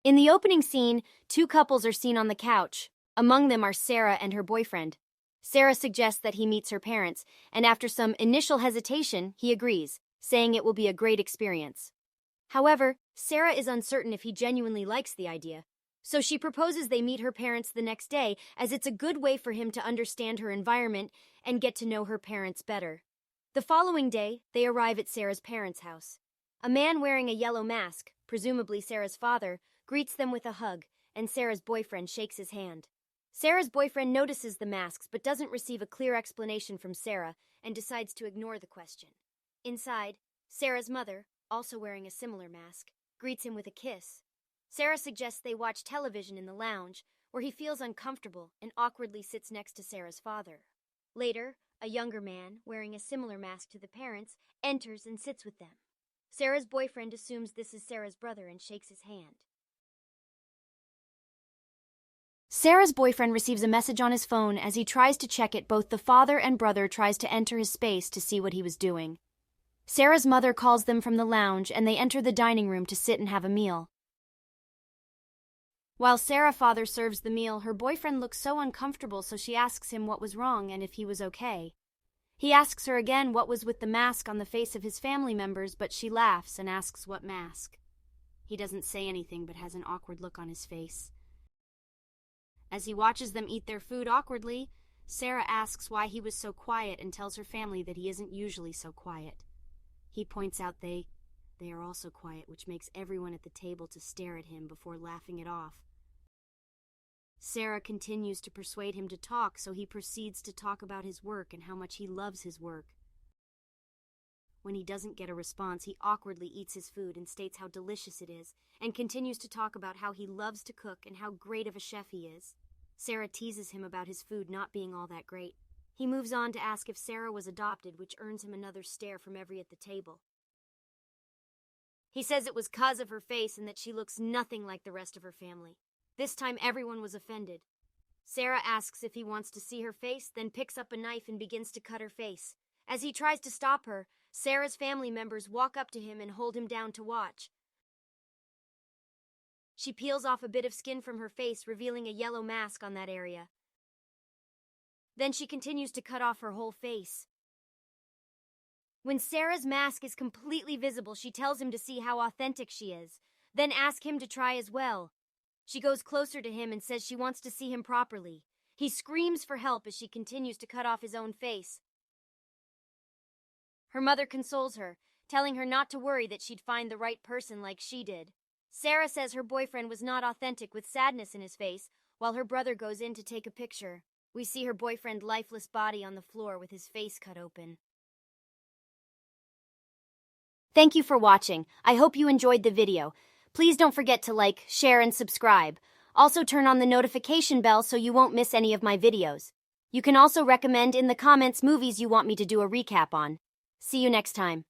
In the opening scene, two couples are seen on the couch. Among them are Sarah and her boyfriend. Sarah suggests that he meets her parents, and after some initial hesitation, he agrees, saying it will be a great experience. However, Sarah is uncertain if he genuinely likes the idea, so she proposes they meet her parents the next day, as it's a good way for him to understand her environment and get to know her parents better. The following day, they arrive at Sarah's parents' house. A man wearing a yellow mask, presumably Sarah's father, greets them with a hug, and Sarah's boyfriend shakes his hand. Sarah's boyfriend notices the masks but doesn't receive a clear explanation from Sarah and decides to ignore the question. Inside, Sarah's mother, also wearing a similar mask, greets him with a kiss. Sarah suggests they watch television in the lounge, where he feels uncomfortable and awkwardly sits next to Sarah's father. Later, a younger man, wearing a similar mask to the parents, enters and sits with them. Sarah's boyfriend assumes this is Sarah's brother and shakes his hand. Sarah's boyfriend receives a message on his phone. As he tries to check it, both the father and brother tries to enter his space to see what he was doing. Sarah's mother calls them from the lounge and they enter the dining room to sit and have a meal. While Sarah's father serves the meal, her boyfriend looks so uncomfortable, so she asks him what was wrong and if he was okay. He asks her again what was with the mask on the face of his family members, but she laughs and asks what mask. He doesn't say anything but has an awkward look on his face. As he watches them eat their food awkwardly, Sarah asks why he was so quiet and tells her family that he isn't usually so quiet. He points out they are also quiet, which makes everyone at the table to stare at him before laughing it off. Sarah continues to persuade him to talk, so he proceeds to talk about his work and how much he loves his work. When he doesn't get a response, he awkwardly eats his food and states how delicious it is, and continues to talk about how he loves to cook and how great of a chef he is. Sarah teases him about his food not being all that great. He moves on to ask if Sarah was adopted, which earns him another stare from every at the table. He says it was 'cause of her face and that she looks nothing like the rest of her family. This time everyone was offended. Sarah asks if he wants to see her face, then picks up a knife and begins to cut her face. As he tries to stop her, Sarah's family members walk up to him and hold him down to watch. She peels off a bit of skin from her face, revealing a yellow mask on that area. Then she continues to cut off her whole face. When Sarah's mask is completely visible, she tells him to see how authentic she is, then asks him to try as well. She goes closer to him and says she wants to see him properly. He screams for help as she continues to cut off his own face. Her mother consoles her, telling her not to worry, that she'd find the right person like she did. Sarah says her boyfriend was not authentic, with sadness in his face, while her brother goes in to take a picture. We see her boyfriend's lifeless body on the floor with his face cut open. Thank you for watching. I hope you enjoyed the video. Please don't forget to like, share, and subscribe. Also turn on the notification bell so you won't miss any of my videos. You can also recommend in the comments movies you want me to do a recap on. See you next time.